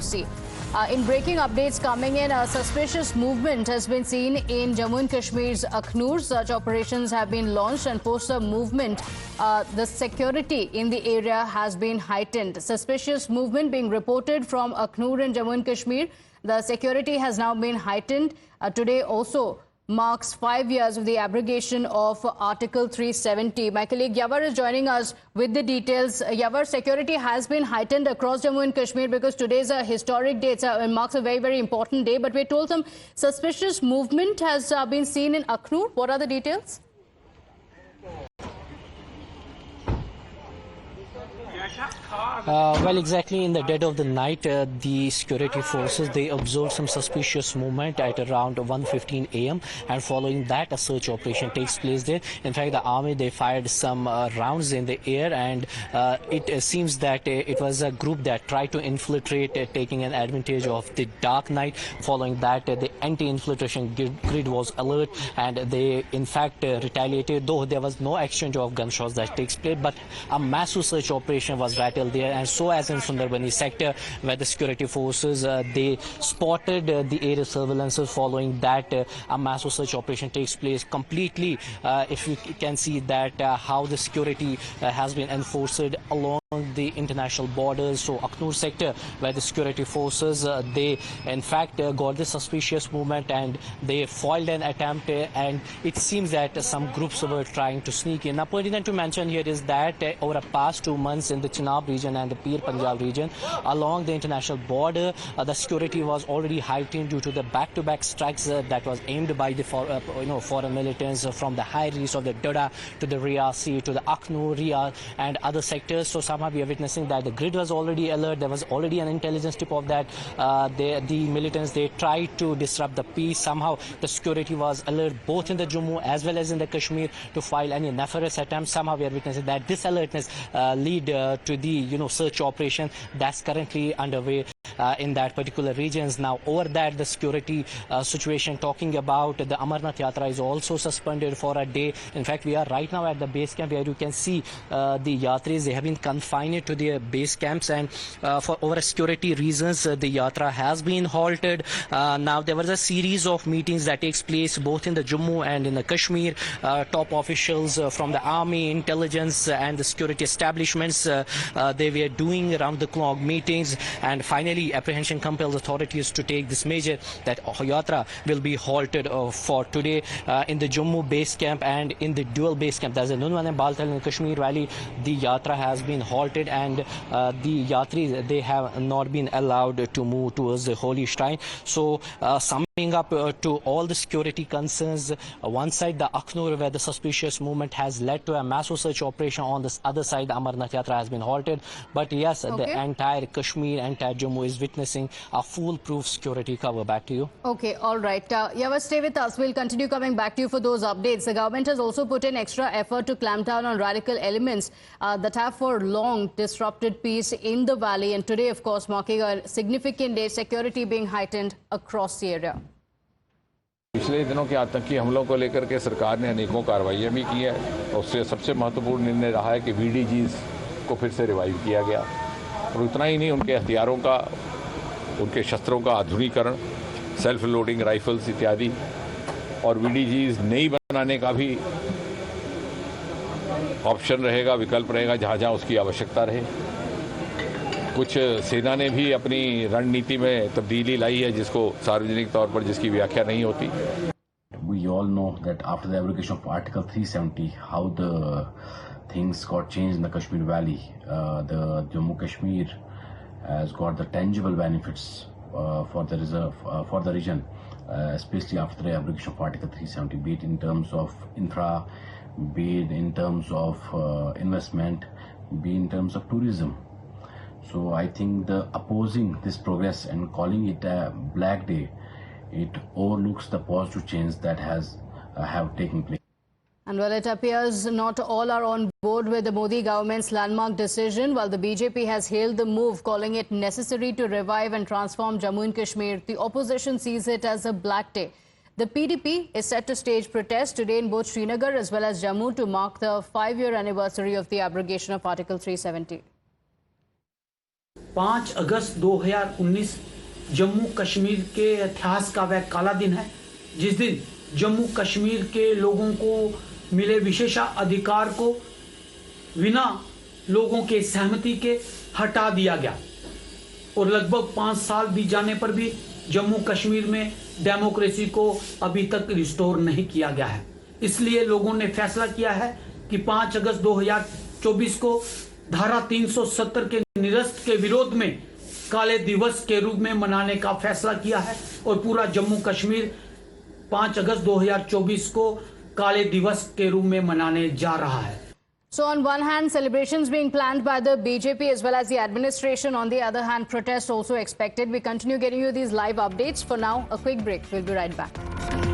See. In breaking updates coming in, a suspicious movement has been seen in Jammu and Kashmir's Akhnur. Such operations have been launched, and post the movement, the security in the area has been heightened. Suspicious movement being reported from Akhnur in Jammu and Kashmir. The security has now been heightened. Today also marks 5 years of the abrogation of Article 370. My colleague Yavar is joining us with the details. Yavar, security has been heightened across Jammu and Kashmir because today is a historic day. It marks a very, very important day. But we're told some suspicious movement has been seen in Akhnur. What are the details? Well, exactly in the dead of the night, the security forces, they observed some suspicious movement at around 1:15 a.m. and following that, a search operation takes place there. In fact, the army, they fired some rounds in the air, and it seems that it was a group that tried to infiltrate, taking an advantage of the dark night. Following that, the anti-infiltration grid was alert, and they in fact retaliated, though there was no exchange of gunshots that takes place, but a massive search operation was rattled there. And so as in Sundarbani sector, where the security forces, they spotted the area surveillances. Following that, a massive search operation takes place completely. If you can see that how the security has been enforced along the international borders. So Akhnur sector, where the security forces, they in fact got the suspicious movement and they foiled an attempt, and it seems that some groups were trying to sneak in. Now, pertinent to mention here is that over the past 2 months in the Chenab region and the Pir Panjal region along the international border, the security was already heightened due to the back-to-back strikes that was aimed by the foreign militants from the high east of the Dada to the Riyasi to the Akhnur, Riyadh and other sectors. So somehow we are witnessing that the grid was already alert. There was already an intelligence tip of that the militants, they tried to disrupt the peace. Somehow the security was alert both in the Jammu as well as in the Kashmir to file any nefarious attempts. Somehow we are witnessing that this alertness lead to the search operation that's currently underway in that particular regions. Now, over that, the security situation, talking about the Amarnath Yatra is also suspended for a day. In fact, we are right now at the base camp where you can see the Yatris, they have been confined to their base camps, and for over security reasons, the Yatra has been halted. Now, there was a series of meetings that takes place both in the Jammu and in the Kashmir. Top officials from the army, intelligence and the security establishments, they were doing round the clock meetings, and finally apprehension compels authorities to take this measure that Yatra will be halted for today in the Jammu base camp and in the dual base camp. There's a Nunwan and Baltal in Kashmir Valley. The Yatra has been halted, and the Yatris, they have not been allowed to move towards the holy shrine. So summing up to all the security concerns, one side the Akhnur, where the suspicious movement has led to a massive search operation. On this other side, the Amarnath Yatra has been halted. But yes, the entire Kashmir, entire Jammu is witnessing a foolproof security cover. Back to you. Okay, all right. Yavar, stay with us. We'll continue coming back to you for those updates. The government has also put in extra effort to clamp down on radical elements that have for long disrupted peace in the valley. And today, of course, marking a significant day, security being heightened across the area. पिछले दिनों के आतंकी हमलों को लेकर के सरकार ने अनेकों कार्रवाइयाँ भी की है, और उससे सबसे महत्वपूर्ण निर्णय रहा है कि VDGs को फिर से रिवाइव किया गया। और उतना ही नहीं, उनके हथियारों का, उनके शस्त्रों का आधुनिकीकरण, सेल्फ लोडिंग राइफल्स इत्यादि, और VDGs नहीं बनाने का भी ऑप्शन रहेगा, विकल्प रहेगा जहाँ जहाँ उसकी आवश्यकता रहे। कुछ सेना ने भी अपनी रणनीति में तब्दीली लाई है, जिसको सार्वजनिक तौर पर जिसकी व्याख्या नहीं होती। We all know that after the abrogation of Article 370, how the things got changed in the Kashmir Valley. The Jammu Kashmir has got the tangible benefits for the reserve, for the region, especially after the abrogation of Article 370, be it in terms of infra, be it in terms of investment, be in terms of tourism. So I think the opposing this progress and calling it a black day, it overlooks the positive change that have taken place. And well, it appears not all are on board with the Modi government's landmark decision. While the BJP has hailed the move, calling it necessary to revive and transform Jammu and Kashmir, the opposition sees it as a black day. The PDP is set to stage protests today in both Srinagar as well as Jammu to mark the 5-year anniversary of the abrogation of Article 370. 5 अगस्त 2019 जम्मू कश्मीर के इतिहास का वह काला दिन है, जिस दिन जम्मू कश्मीर के लोगों को मिले विशेषाधिकार को बिना लोगों के सहमति के हटा दिया गया और लगभग 5 साल बीत जाने पर भी जम्मू कश्मीर में डेमोक्रेसी को अभी तक रिस्टोर नहीं किया गया है। इसलिए लोगों ने फैसला किया है कि 5 अगस्त 2024 को धारा 370 के निरस्त के विरोध में काले दिवस के रूप में मनाने का फैसला किया है और पूरा जम्मू कश्मीर 5 अगस्त 2024 को काले दिवस के रूप में मनाने जा रहा है। So on one hand, celebrations being planned by the BJP as well as the administration. On the other hand, protests also expected. We continue getting you these live updates. For now, a quick break. We'll be right back.